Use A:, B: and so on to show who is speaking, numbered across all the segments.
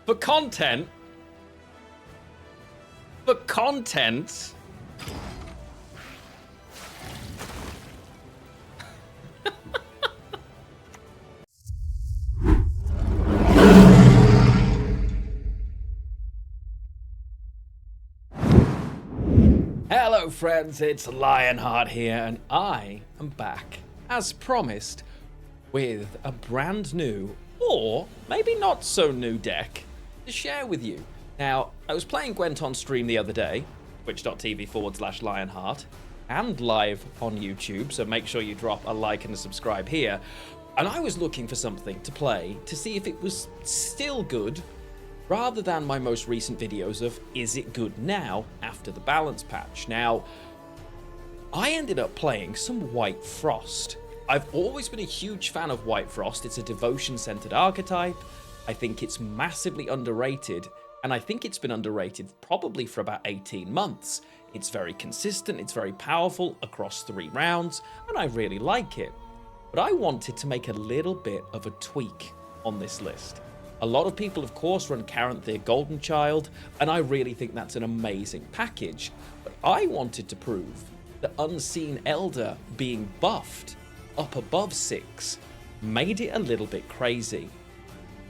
A: For content? For content? Hello friends, it's Lionheart here, and I am back, as promised, with a brand new, or maybe not so new deck to share with you. Now, I was playing Gwent on stream the other day, twitch.tv/Lionheart, and live on YouTube, so make sure you drop a like and a subscribe here. And I was looking for something to play to see if it was still good, rather than my most recent videos of is it good now after the balance patch. Now, I ended up playing some White Frost. I've always been a huge fan of White Frost. It's a devotion-centered archetype. I think it's massively underrated, and I think it's been underrated probably for about 18 months. It's very consistent, it's very powerful across 3 rounds, and I really like it. But I wanted to make a little bit of a tweak on this list. A lot of people, of course, run Caranthir Golden Child, and I really think that's an amazing package. But I wanted to prove that Unseen Elder being buffed up above 6 made it a little bit crazy.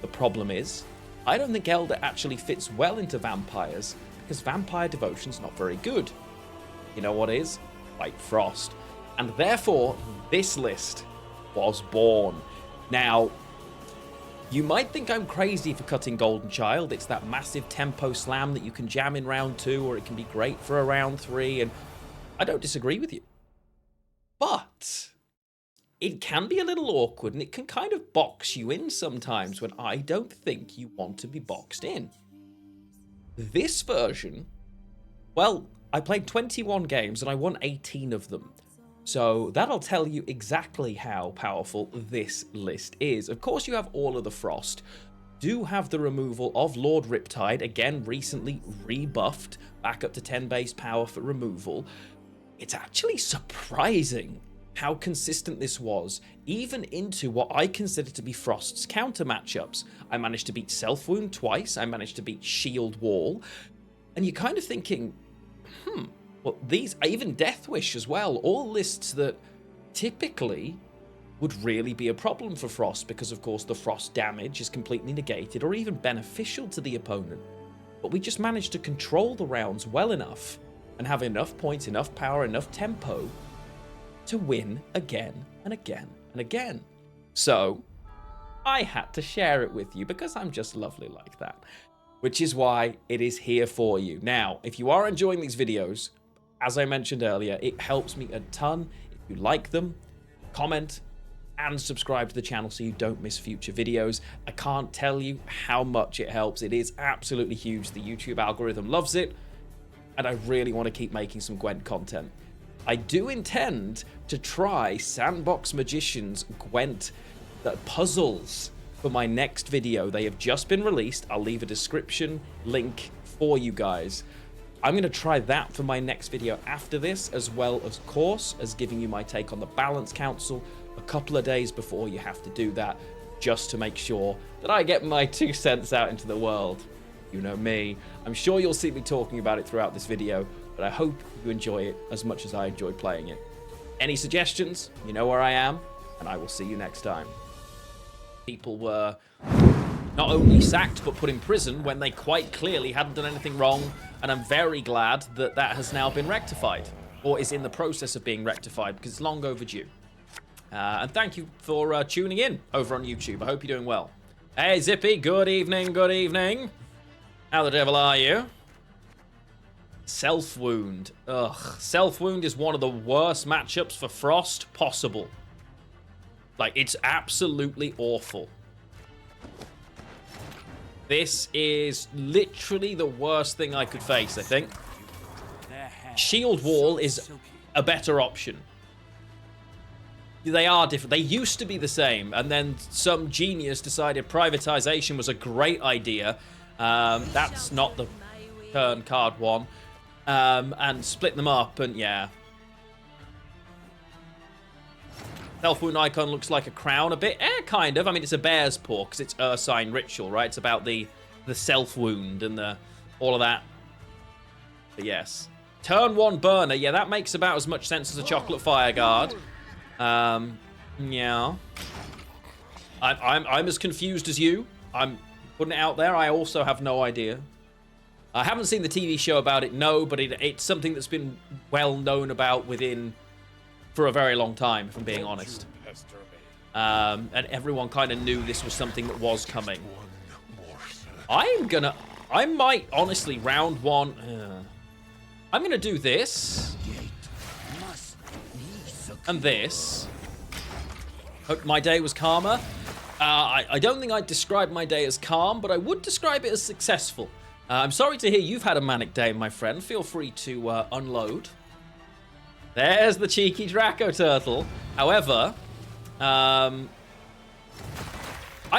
A: The problem is, I don't think Elder actually fits well into vampires, because Vampire Devotion's not very good. You know what is? White Frost. And therefore, this list was born. Now, you might think I'm crazy for cutting Golden Child. It's that massive tempo slam that you can jam in round 2, or it can be great for a round 3, and I don't disagree with you. But it can be a little awkward, and it can kind of box you in sometimes when I don't think you want to be boxed in. This version, well, I played 21 games and I won 18 of them. So that'll tell you exactly how powerful this list is. Of course, you have all of the Frost. Do have the removal of Lord Riptide, again recently rebuffed, back up to 10 base power for removal. It's actually surprising how consistent this was, even into what I consider to be Frost's counter matchups. I managed to beat Selfwound twice, I managed to beat Shield Wall, and you're kind of thinking, well, these, even Deathwish as well, all lists that typically would really be a problem for Frost, because of course the Frost damage is completely negated or even beneficial to the opponent. But we just managed to control the rounds well enough and have enough points, enough power, enough tempo to win again and again and again. So I had to share it with you because I'm just lovely like that, which is why it is here for you. Now, if you are enjoying these videos, as I mentioned earlier, it helps me a ton if you like them, comment, and subscribe to the channel so you don't miss future videos. I can't tell you how much it helps. It is absolutely huge. The YouTube algorithm loves it, and I really want to keep making some Gwent content. I do intend to try Sandbox Magician's Gwent puzzles for my next video. They have just been released. I'll leave a description link for you guys. I'm going to try that for my next video after this, as well as, of course, as giving you my take on the Balance Council a couple of days before you have to do that, just to make sure that I get my 2 cents out into the world. You know me. I'm sure you'll see me talking about it throughout this video, but I hope you enjoy it as much as I enjoy playing it. Any suggestions? You know where I am, and I will see you next time. People were not only sacked but put in prison when they quite clearly hadn't done anything wrong, and I'm very glad that that has now been rectified, or is in the process of being rectified, because it's long overdue. And thank you for tuning in over on YouTube. I hope you're doing well. Hey Zippy, good evening, good evening. How the devil are you? Selfwound. Ugh, Selfwound is one of the worst matchups for Frost possible. Like, it's absolutely awful. This is literally the worst thing I could face, I think. Shield Wall is a better option. They are different. They used to be the same, and then some genius decided privatization was a great idea. That's not the turn card one. And split them up, and yeah. Selfwound icon looks like a crown a bit. Kind of. I mean, it's a bear's paw because it's Ursine Ritual, right? It's about the the self-wound and the all of that. But yes. Turn 1 burner. Yeah, that makes about as much sense as a chocolate fire guard. Yeah. I'm as confused as you. I'm putting it out there. I also have no idea. I haven't seen the TV show about it, no, but it's something that's been well known about for a very long time, if I'm being honest. And everyone kind of knew this was something that was coming. I might, honestly, round 1... I'm going to do this. And this. Hope my day was calmer. I don't think I'd describe my day as calm, but I would describe it as successful. I'm sorry to hear you've had a manic day, my friend. Feel free to unload. There's the cheeky Draco Turtle. However, I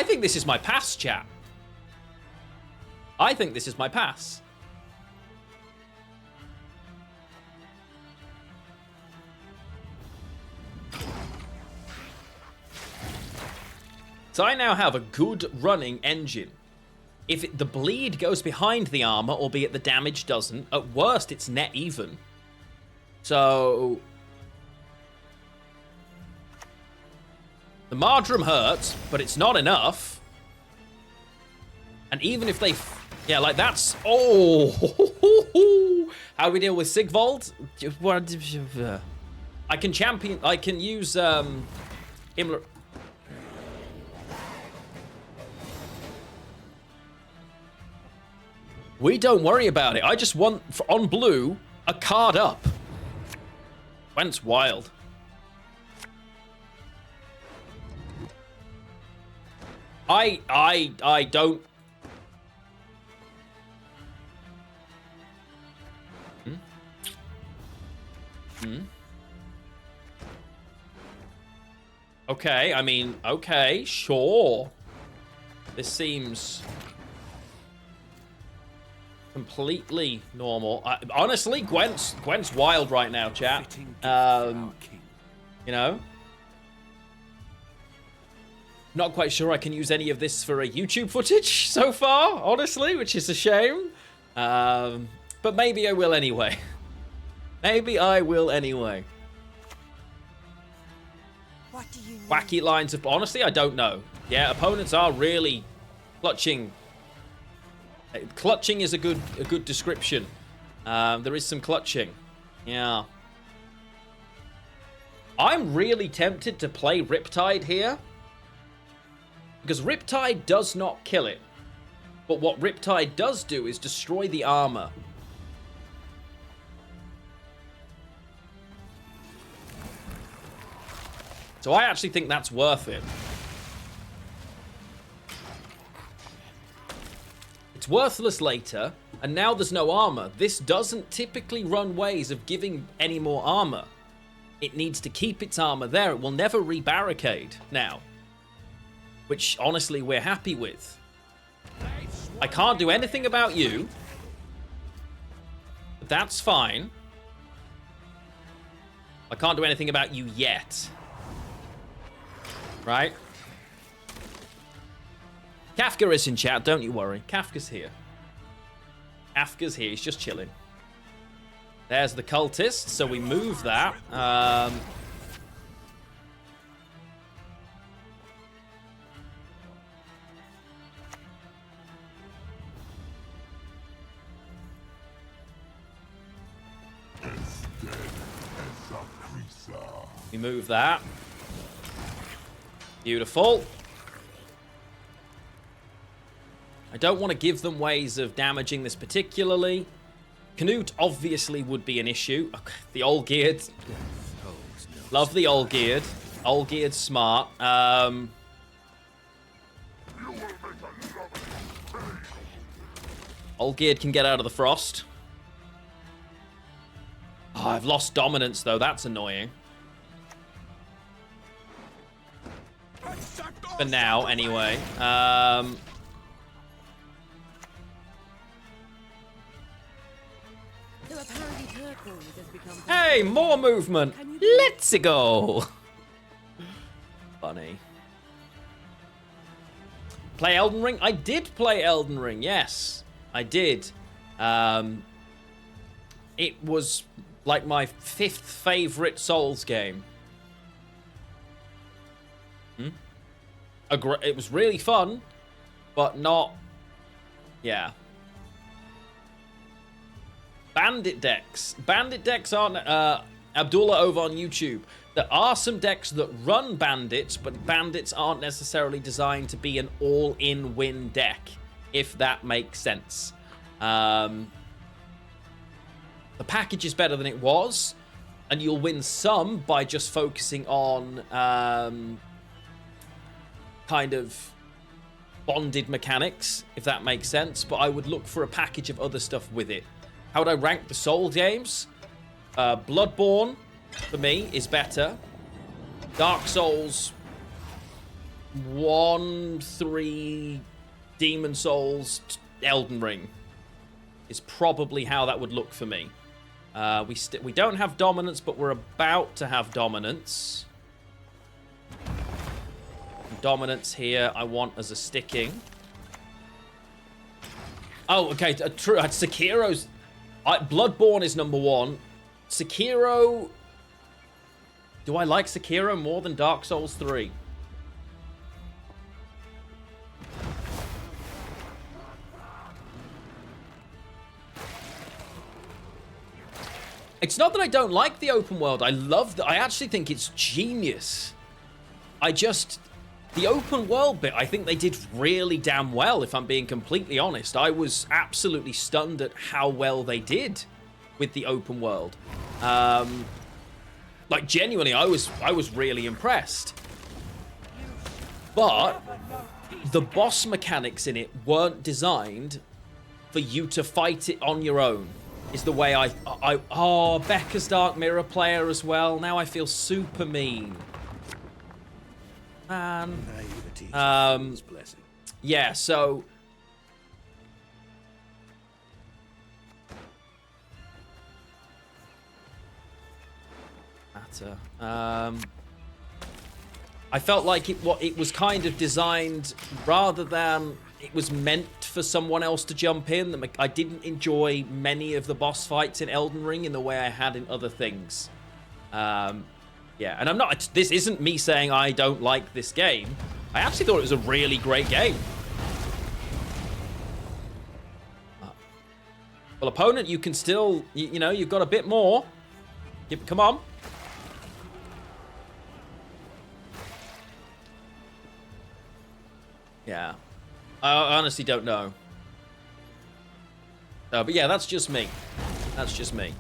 A: think this is my pass, chat. I think this is my pass. So I now have a good running engine. If the bleed goes behind the armor, albeit the damage doesn't, at worst it's net even. So the Marjoram hurts, but it's not enough. And even if they, yeah, like that's, oh, how do we deal with Sigvald? I can champion, I can use Himmler. We don't worry about it. I just want, on blue, a card up. Gwent's wild. I don't... Okay, I mean, okay, sure. This seems... completely normal. Honestly, Gwent's wild right now, chat. You know? Not quite sure I can use any of this for a YouTube footage so far, honestly, which is a shame. But maybe I will anyway. Maybe I will anyway.
B: What do you need?
A: Wacky lines of... Honestly, I don't know. Yeah, opponents are really clutching. Clutching is a good description. There is some clutching. Yeah. I'm really tempted to play Riptide here. Because Riptide does not kill it. But what Riptide does do is destroy the armor. So I actually think that's worth it. It's worthless later, and now there's no armor. This doesn't typically run ways of giving any more armor. It needs to keep its armor there. It will never re-barricade now. Which, honestly, we're happy with. I can't do anything about you. But that's fine. I can't do anything about you yet. Right? Kafka is in chat, don't you worry. Kafka's here. Kafka's here, he's just chilling. There's the cultist, so we move that. We move that. Beautiful. I don't want to give them ways of damaging this particularly. Canute obviously would be an issue. Okay, the Olgeared. Love the Olgeared. Olgeared's smart. Olgeared can get out of the frost. Oh, I've lost dominance though. That's annoying. For now, anyway. Hey, more movement. Let's go. Funny. play Elden Ring? I did play Elden Ring, yes. I did. It was like my 5th favorite Souls game. It was really fun, but not... Yeah. Bandit decks. Bandit decks aren't... Abdullah over on YouTube. There are some decks that run bandits, but bandits aren't necessarily designed to be an all-in win deck, if that makes sense. The package is better than it was, and you'll win some by just focusing on kind of bonded mechanics, if that makes sense. But I would look for a package of other stuff with it. How would I rank the Soul games? Bloodborne, for me, is better. Dark Souls 1, 3, Demon Souls, Elden Ring is probably how that would look for me. We don't have dominance, but we're about to have dominance. Dominance here I want as a sticking. Oh, okay, true. Sekiro's... Bloodborne is number 1. Sekiro... Do I like Sekiro more than Dark Souls 3? It's not that I don't like the open world. I love that. I actually think it's genius. The open world bit, I think they did really damn well, if I'm being completely honest. I was absolutely stunned at how well they did with the open world. Like, genuinely, I was really impressed. But the boss mechanics in it weren't designed for you to fight it on your own, is the way oh, Becca's Dark Mirror player as well. Now I feel super mean. Man. Yeah, so... I felt like it was kind of designed rather than it was meant for someone else to jump in. I didn't enjoy many of the boss fights in Elden Ring in the way I had in other things. Yeah, and this isn't me saying I don't like this game. I actually thought it was a really great game. Well, opponent, you can still, you know, you've got a bit more. Come on. Yeah. I honestly don't know. But yeah, that's just me. That's just me.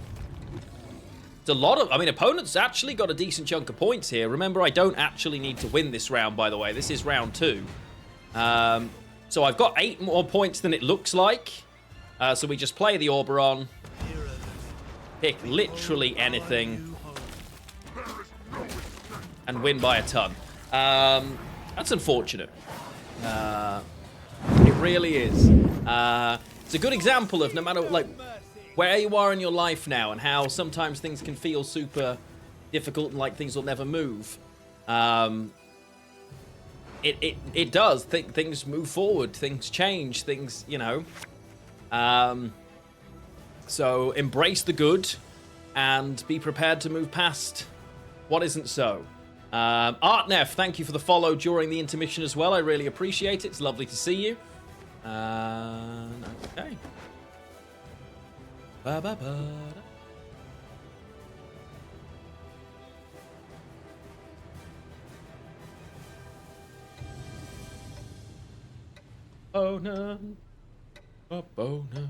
A: It's a lot of... I mean, opponents actually got a decent chunk of points here. Remember, I don't actually need to win this round, by the way. This is round 2. So I've got 8 more points than it looks like. So we just play the Oberon. Pick literally anything. And win by a ton. That's unfortunate. It really is. It's a good example of no matter, like... where you are in your life now and how sometimes things can feel super difficult and like things will never move. It does. Things move forward. Things change. Things, you know. So embrace the good and be prepared to move past what isn't so. Artnef, thank you for the follow during the intermission as well. I really appreciate it. It's lovely to see you. Okay. Ba-ba-ba. Oh no. Oh no.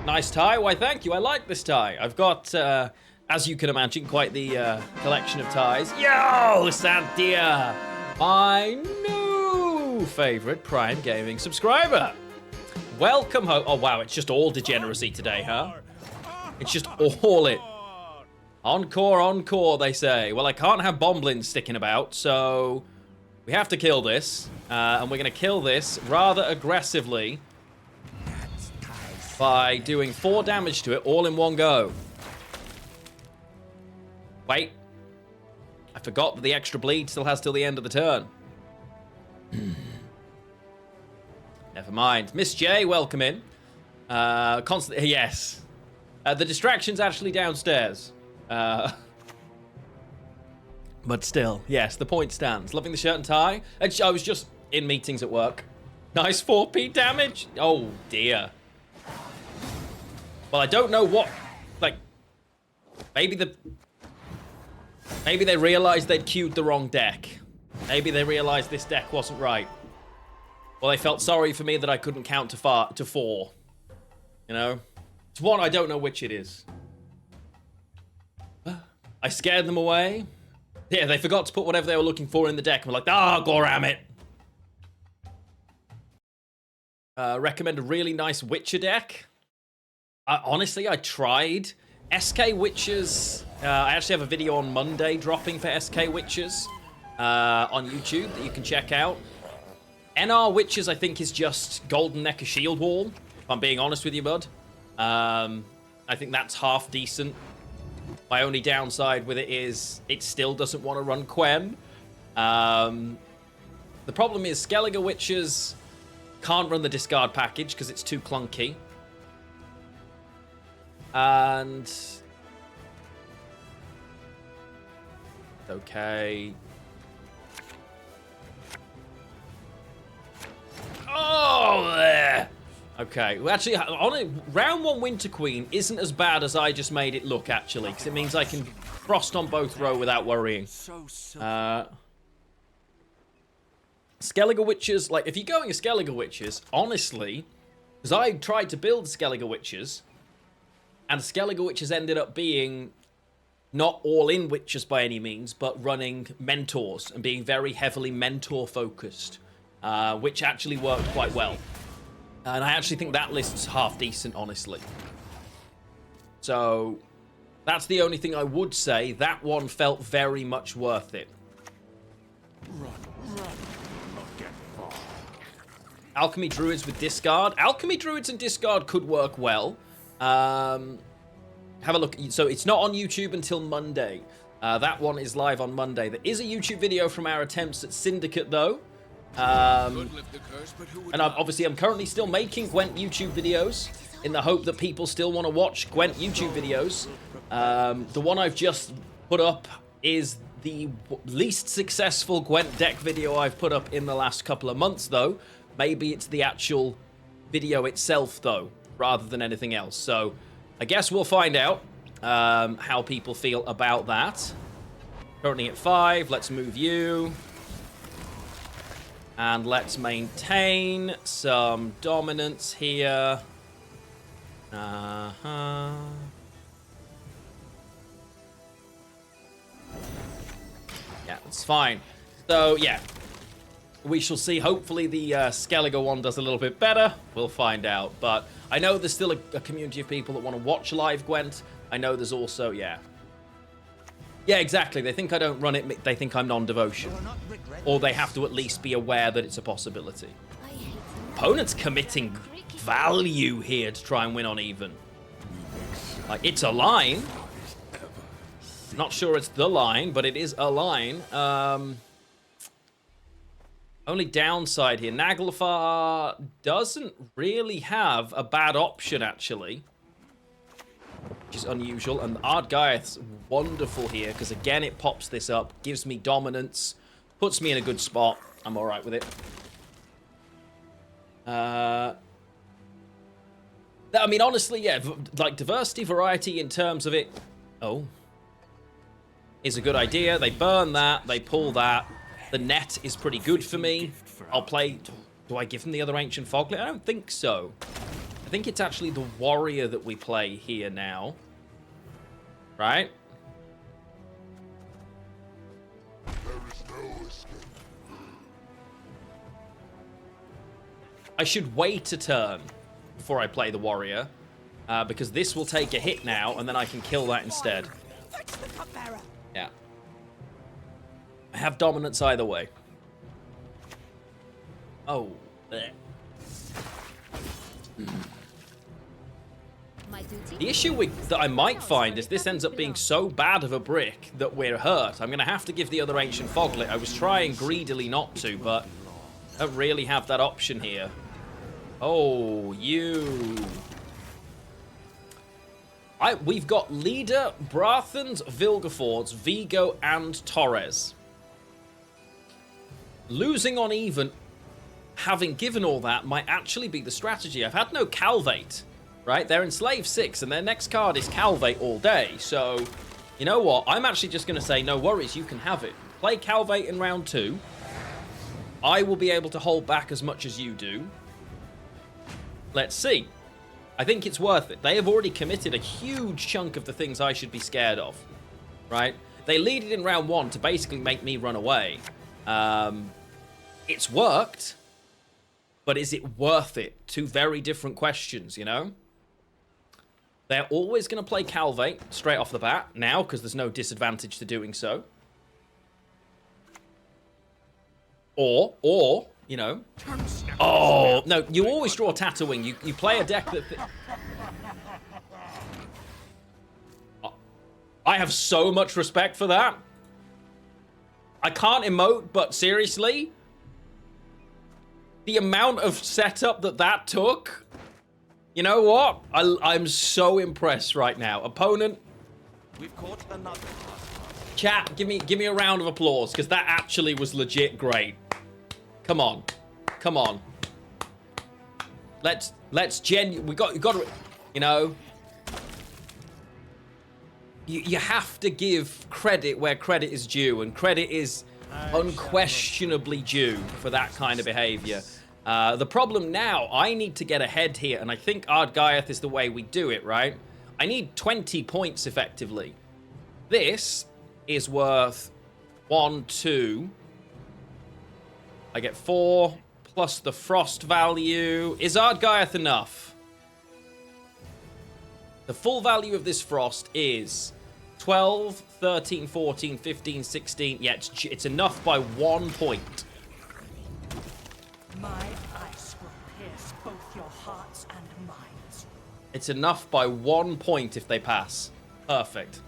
A: Nice tie. Why, thank you. I like this tie. I've got, as you can imagine, quite the collection of ties. Yo, Santia, my new favorite Prime Gaming subscriber. Welcome home. Oh, wow. It's just all degeneracy today, huh? It's just all it. Encore, encore, they say. Well, I can't have Bomblins sticking about, so we have to kill this. And we're going to kill this rather aggressively by doing 4 damage to it all in one go. Wait. I forgot that the extra bleed still has till the end of the turn. Never mind. Miss J, welcome in. Constantly, yes. The distraction's actually downstairs. But still, yes, the point stands. Loving the shirt and tie. I was just in meetings at work. Nice 4p damage. Oh, dear. Well, I don't know what... Like, maybe they realized they'd queued the wrong deck. Maybe they realized this deck wasn't right. Well, they felt sorry for me that I couldn't count to 4. You know? It's one, I don't know which it is. I scared them away. Yeah, they forgot to put whatever they were looking for in the deck. And we're like, ah, goram it. Recommend a really nice Witcher deck. Honestly, I tried. SK Witchers. I actually have a video on Monday dropping for SK Witchers on YouTube that you can check out. NR Witchers, I think, is just Golden Necker Shield Wall, if I'm being honest with you, bud. I think that's half decent. My only downside with it is it still doesn't want to run Quen. The problem is Skellige Witchers can't run the discard package because it's too clunky. And... okay. Oh, there. Okay. Well, actually, round 1 Winter Queen isn't as bad as I just made it look, actually, because it means I can frost on both row without worrying. Skellige Witchers, like, if you're going a Skellige Witchers, honestly, because I tried to build Skellige Witchers, and Skellige Witchers ended up being not all-in Witchers by any means, but running mentors and being very heavily mentor-focused, which actually worked quite well. And I actually think that list's half decent, honestly. So, that's the only thing I would say. That one felt very much worth it. Run, not get far. Alchemy Druids with discard. Alchemy Druids and discard could work well. Have a look. So it's not on YouTube until Monday. That one is live on Monday. There is a YouTube video from our attempts at Syndicate, though. And obviously I'm currently still making Gwent YouTube videos in the hope that people still want to watch Gwent YouTube videos. The one I've just put up is the least successful Gwent deck video I've put up in the last couple of months, though. Maybe it's the actual video itself, though, rather than anything else. So I guess we'll find out how people feel about that. Currently at 5. Let's move you. And let's maintain some dominance here. Yeah, that's fine. So, yeah. We shall see. Hopefully the Skellige one does a little bit better. We'll find out. But I know there's still a community of people that want to watch live Gwent. I know there's also, yeah. Yeah, exactly. They think I don't run it. They think I'm non-devotion. Or they have to at least be aware that it's a possibility. Opponent's committing value here to try and win on even. Like, it's a line. Not sure it's the line, but it is a line. Only downside here. Naglfar doesn't really have a bad option, actually. Which is unusual. And Ardgaiath's wonderful here, because again, it pops this up, gives me dominance, puts me in a good spot. I'm alright with it. I mean, honestly, yeah, like diversity, variety in terms of it. Oh. Is a good idea. They burn that, they pull that. The net is pretty good for me. I'll play... Do I give them the other Ancient Foglet? I don't think so. I think it's actually the warrior that we play here now. Right? I should wait a turn before I play the warrior. Because this will take a hit now, and then I can kill that instead. Yeah. I have dominance either way. Oh. Bleh.
B: My duty?
A: The issue that I might find is this ends up being so bad of a brick that we're hurt. I'm going to have to give the other Ancient Foglet. I was trying greedily not to, but I don't really have that option here. Oh, you. We've got Leader, Brathens, Vilgefortz, Vigo, and Torres. Losing on even, having given all that, might actually be the strategy. I've had no Calvate, right? They're Enslaved 6, and their next card is Calvate all day. So, you know what? I'm actually just going to say, no worries, you can have it. Play Calvate in round 2. I will be able to hold back as much as you do. Let's see. I think it's worth it. They have already committed a huge chunk of the things I should be scared of, right? They lead it in round 1 to basically make me run away. It's worked, but is it worth it? Two very different questions, you know? They're always going to play Calvate straight off the bat now because there's no disadvantage to doing so. Or, you know... Oh, no, you always draw Tatooine. You play a deck that... I have so much respect for that. I can't emote, but seriously? The amount of setup that took... You know what? I'm so impressed right now. Opponent...
C: We've caught another.
A: Chat, give me a round of applause, because that actually was legit great. Come on. Come on. Let's we got to, you know, you have to give credit where credit is due, and credit is unquestionably due for that kind of behavior. The problem now, I need to get ahead here, and I think Ardgaiath is the way we do it, right? I need 20 points effectively. This is worth 1, 2. I get 4 plus the frost value. Is Ardgaiath enough? The full value of this frost is 12, 13, 14, 15, 16. Yeah, it's enough by 1 point.
D: My ice will pierce both your hearts and minds.
A: It's enough by 1 point if they pass. Perfect.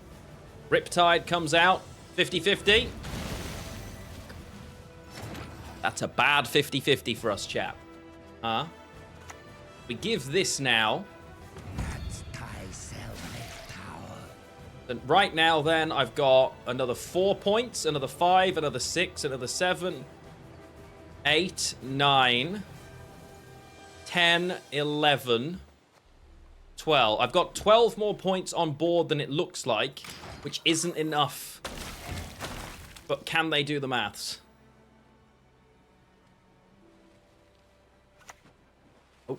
A: Riptide comes out. 50-50. That's a bad 50-50 for us, chap. Huh? We give this now. And right now, then, I've got another 4 points, another 5, another 6, another 7, 8, 9, 10, 11, 12. I've got 12 more points on board than it looks like, which isn't enough. But can they do the maths? Oh.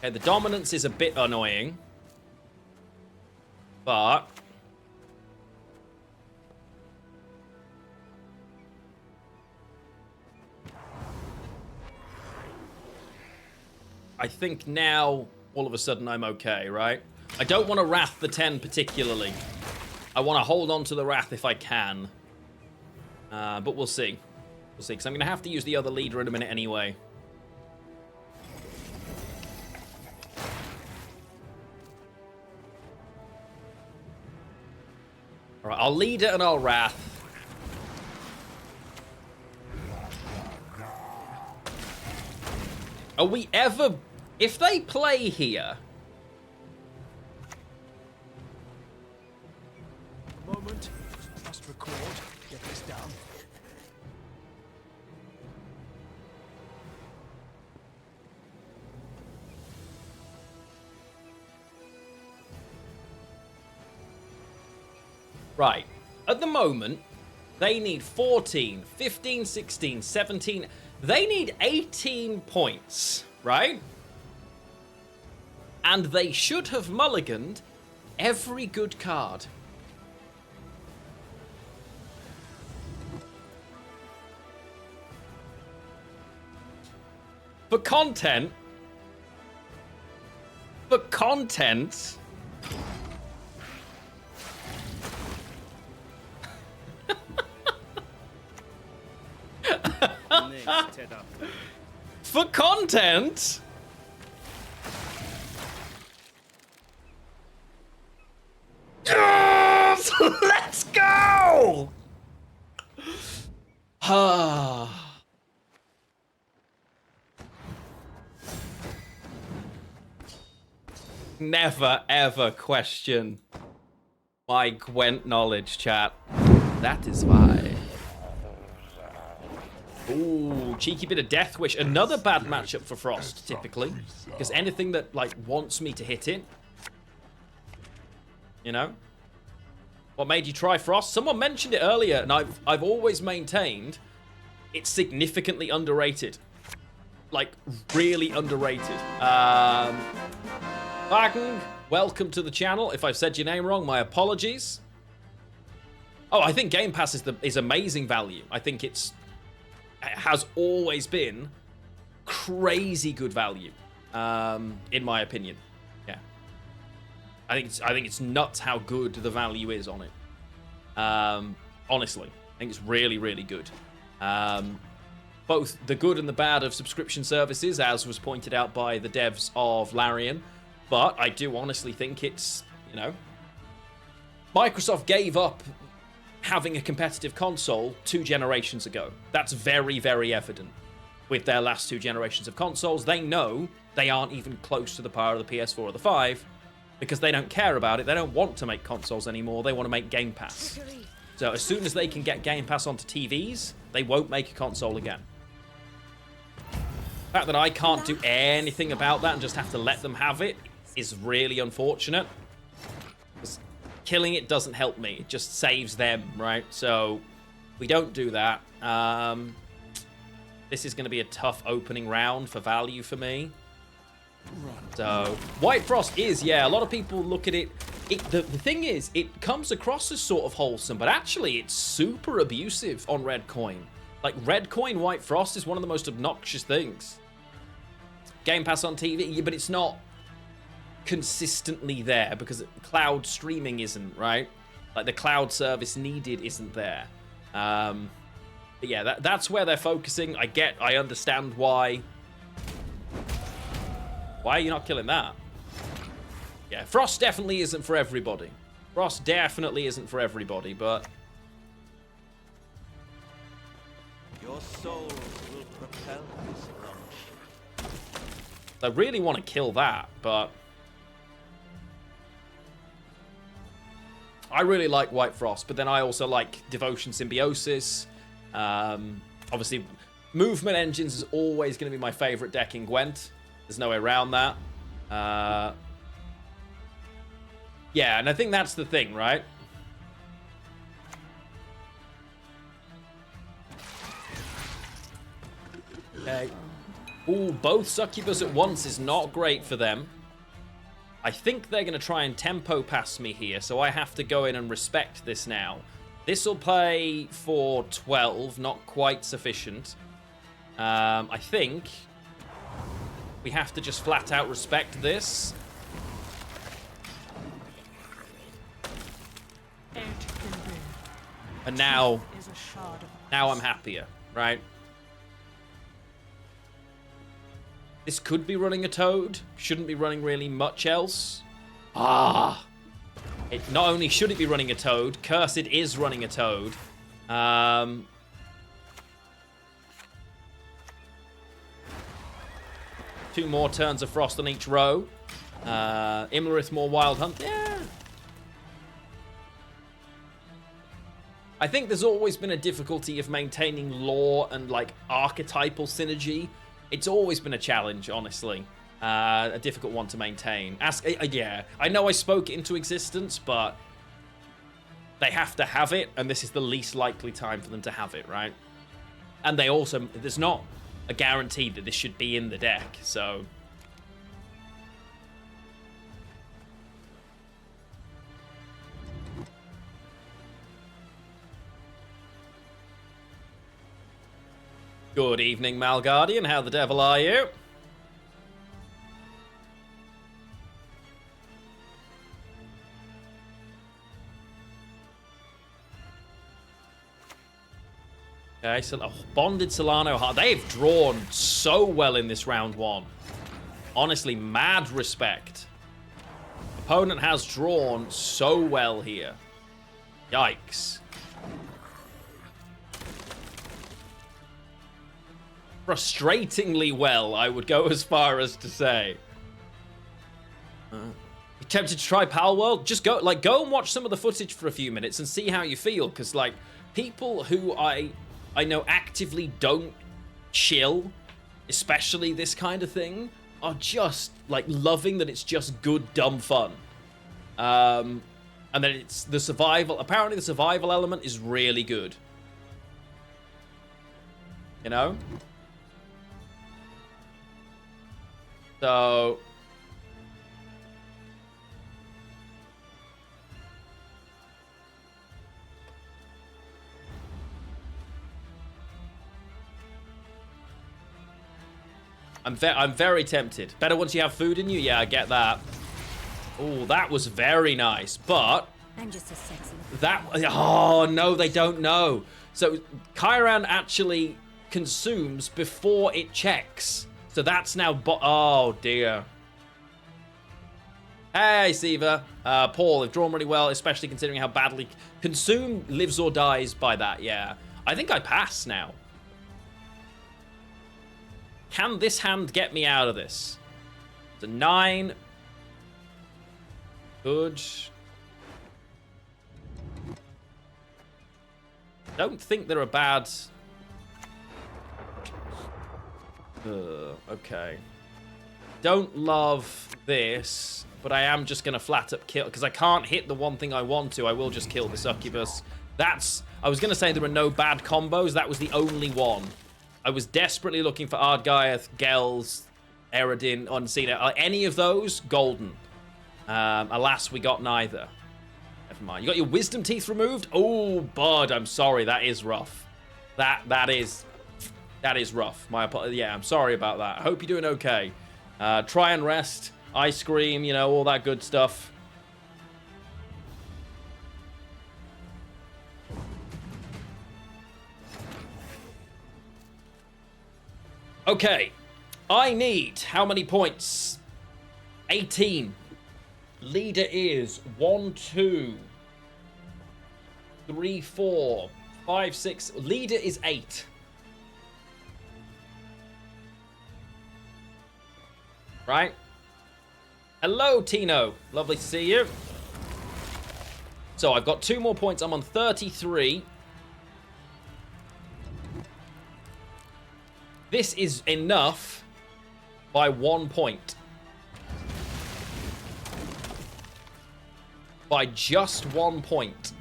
A: Okay, the dominance is a bit annoying. But I think now, all of a sudden, I'm okay, right? I don't want to Wrath the 10 particularly. I want to hold on to the Wrath if I can. But we'll see. We'll see, because I'm going to have to use the other leader in a minute anyway. All right, I'll lead it and I'll Wrath. Are we ever... If they play here...
D: Moment. Must record. Get this down.
A: Right. At the moment, they need 14, 15, 16, 17. They need 18 points, right? And they should have mulliganed every good card. For content... For content... For content, Never, ever question my Gwent knowledge, chat. That is why. Ooh, cheeky bit of Deathwish. Another bad matchup for Frost, typically. Because anything that, like, wants me to hit it. You know? What made you try Frost? Someone mentioned it earlier, and I've always maintained it's significantly underrated. Like, really underrated. Wagen, welcome to the channel. If I've said your name wrong, my apologies. Oh, I think Game Pass is amazing value. I think it has always been crazy good value, in my opinion. Yeah, I think it's nuts how good the value is on it. Honestly, I think it's really, really good. Both the good and the bad of subscription services, as was pointed out by the devs of Larian. But I do honestly think it's, you know, Microsoft gave up having a competitive console 2 generations ago. That's very, very evident with their last 2 generations of consoles. They know they aren't even close to the power of the PS4 or the 5 because they don't care about it. They don't want to make consoles anymore. They want to make Game Pass. So as soon as they can get Game Pass onto TVs, they won't make a console again. The fact that I can't do anything about that and just have to let them have it is really unfortunate. Because killing it doesn't help me. It just saves them, right? So we don't do that. This is going to be a tough opening round for value for me. So White Frost is, yeah, a lot of people look at it. The thing is, it comes across as sort of wholesome, but actually it's super abusive on Red Coin. Like, Red Coin White Frost is one of the most obnoxious things. Game Pass on TV, but it's not consistently there because cloud streaming isn't, right? Like, the cloud service needed isn't there. But yeah, that's where they're focusing. I understand why. Why are you not killing that? Yeah, Frost definitely isn't for everybody. Frost definitely isn't for everybody, but
C: Your soul will propel this launch.
A: I really want to kill that, but I really like White Frost, but then I also like Devotion Symbiosis. Obviously, Movement Engines is always going to be my favorite deck in Gwent. There's no way around that. Yeah, and I think that's the thing, right? Okay. Ooh, both Succubus at once is not great for them. I think they're going to try and tempo pass me here, so I have to go in and respect this now. This will play for 12, not quite sufficient. I think we have to just flat out respect this. And now I'm happier, right? This could be running a Toad. Shouldn't be running really much else. It not only should it be running a Toad, Cursed is running a Toad. 2 more turns of Frost on each row. Imlerith more Wild Hunt. Yeah. I think there's always been a difficulty of maintaining lore and, like, archetypal synergy. It's always been a challenge, honestly. A difficult one to maintain. Yeah, I know I spoke it into existence, but they have to have it, and this is the least likely time for them to have it, right? And they also, there's not a guarantee that this should be in the deck, so good evening, Malguardian. How the devil are you? Okay, so Bonded Solano Heart. They've drawn so well in this round 1. Honestly, mad respect. Opponent has drawn so well here. Yikes. frustratingly well, I would go as far as to say. You tempted to try Pal World? Just go and watch some of the footage for a few minutes and see how you feel, because like people who I know actively don't chill, especially this kind of thing, are just like loving that it's just good dumb fun. And then it's the survival. Apparently the survival element is really good. You know? So I'm very tempted. Better once you have food in you? Yeah, I get that. Oh, that was very nice, but
B: I'm just a sexy.
A: oh no, they don't know. So Chiron actually consumes before it checks. So that's now oh dear. Hey, Siva. Paul, they've drawn really well, especially considering how badly Consume lives or dies by that, yeah. I think I pass now. Can this hand get me out of this? It's a 9. Good. Don't think they're a bad... okay. Don't love this, but I am just going to flat up kill, because I can't hit the one thing I want to. I will just kill the succubus. I was going to say there are no bad combos. That was the only one. I was desperately looking for Ardgaiath, Gels, Eredin, Unseen. Any of those, golden. Alas, we got neither. Never mind. You got your wisdom teeth removed? Oh, bud, I'm sorry. That is rough. That is rough. Yeah, I'm sorry about that. I hope you're doing okay. Try and rest. Ice cream, you know, all that good stuff. Okay. I need how many points? 18. Leader is 1, 2, 3, 4, 5, 6. Leader is 8. Right? Hello, Tino. Lovely to see you. So I've got 2 more points. I'm on 33. This is enough by 1 point. By just 1 point.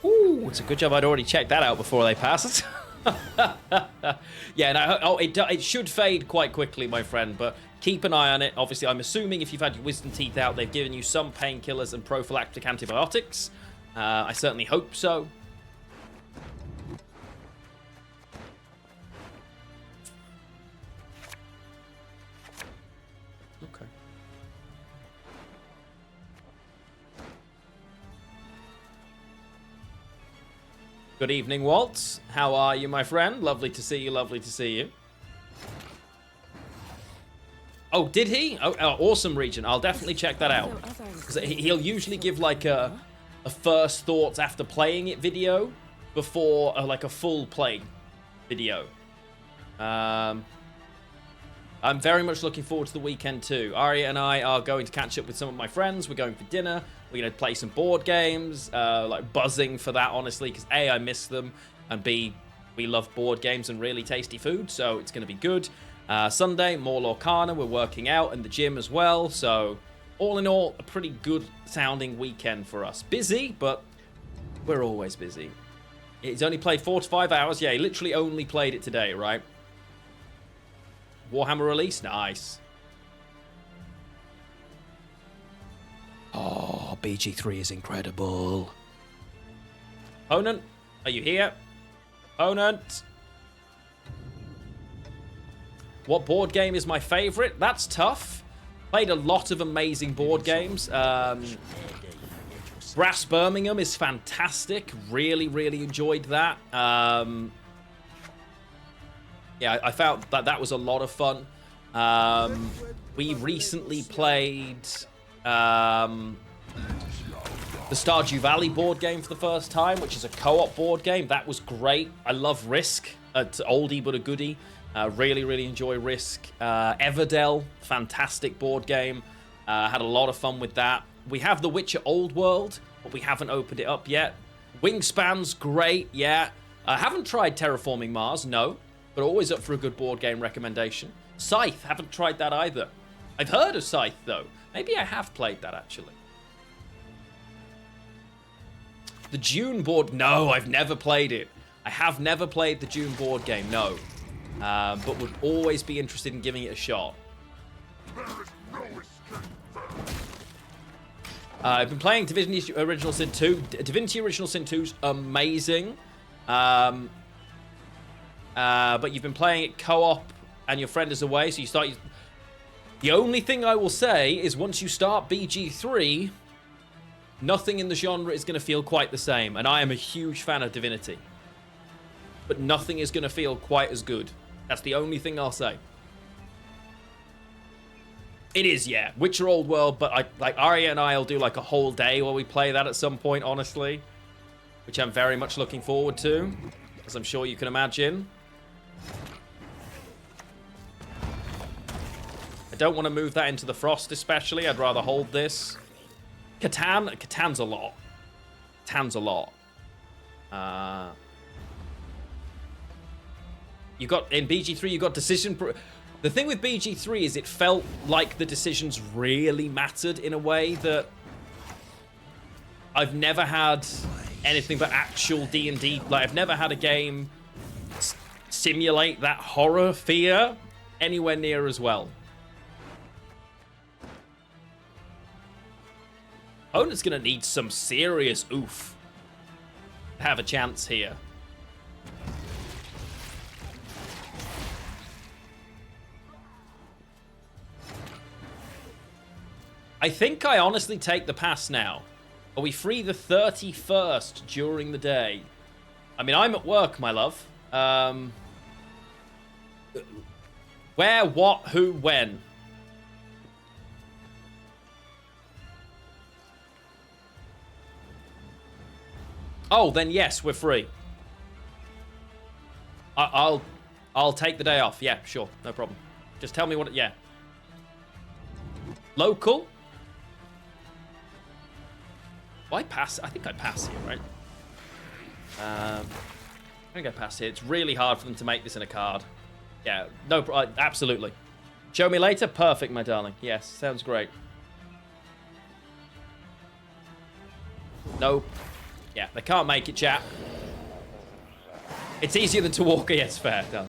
A: Ooh, it's a good job I'd already checked that out before they passed. Yeah, and it should fade quite quickly, my friend, but keep an eye on it. Obviously, I'm assuming if you've had your wisdom teeth out, they've given you some painkillers and prophylactic antibiotics. I certainly hope so. Okay. Good evening, Waltz. How are you, my friend? Lovely to see you, lovely to see you. Oh, did he? Oh, awesome region. I'll definitely check that out. Because he'll usually give like a first thoughts after playing it video before like a full play video. I'm very much looking forward to the weekend too. Arya and I are going to catch up with some of my friends. We're going for dinner. We're going to play some board games. Like buzzing for that, honestly, because A, I miss them, and B, we love board games and really tasty food, so it's going to be good. Sunday, more Lorcana. We're working out in the gym as well. So all in all, a pretty good sounding weekend for us. Busy, but we're always busy. He's only played 4 to 5 hours. Yeah, he literally only played it today, right? Warhammer release? Nice. Oh, BG3 is incredible. Opponent, are you here? Opponent. What board game is my favorite? That's tough. Played a lot of amazing board games. Brass Birmingham is fantastic. Really, really enjoyed that. Yeah, I found that was a lot of fun. We recently played the Stardew Valley board game for the first time, which is a co-op board game. That was great. I love Risk. oldie but a goodie. Really, really enjoy Risk. Everdell, fantastic board game. Had a lot of fun with that. We have The Witcher Old World, but we haven't opened it up yet. Wingspan's great, yeah. I haven't tried Terraforming Mars, no, but always up for a good board game recommendation. Scythe, haven't tried that either. I've heard of Scythe, though. Maybe I have played that, actually. The Dune board, no, I've never played it. I have never played the Dune board game, no. But would always be interested in giving it a shot. I've been playing Divinity Original Sin 2. Divinity Original Sin 2's amazing. But you've been playing it co-op and your friend is away, so you start... The only thing I will say is once you start BG3, nothing in the genre is going to feel quite the same. And I am a huge fan of Divinity. But nothing is going to feel quite as good. That's the only thing I'll say. It is, yeah. Witcher Old World, but like Arya and I will do like a whole day while we play that at some point, honestly. Which I'm very much looking forward to, as I'm sure you can imagine. I don't want to move that into the Frost especially. I'd rather hold this. Catan's a lot. Catan's a lot. You got, in BG3, you got decision... The thing with BG3 is it felt like the decisions really mattered in a way that I've never had anything but actual D&D. Like, I've never had a game simulate that horror fear anywhere near as well. Opponent's gonna need some serious oof to have a chance here. I think I honestly take the pass now. Are we free the 31st during the day? I mean, I'm at work, my love. Where, what, who, when? Oh, then yes, we're free. I'll take the day off. Yeah, sure, no problem. Just tell me what. Yeah. Local. Why pass? I think I pass here, right? I think I pass here. It's really hard for them to make this in a card. Yeah, no, absolutely. Show me later? Perfect, my darling. Yes, sounds great. Nope. Yeah, they can't make it, chat. It's easier than to walk. Yes, fair. Done.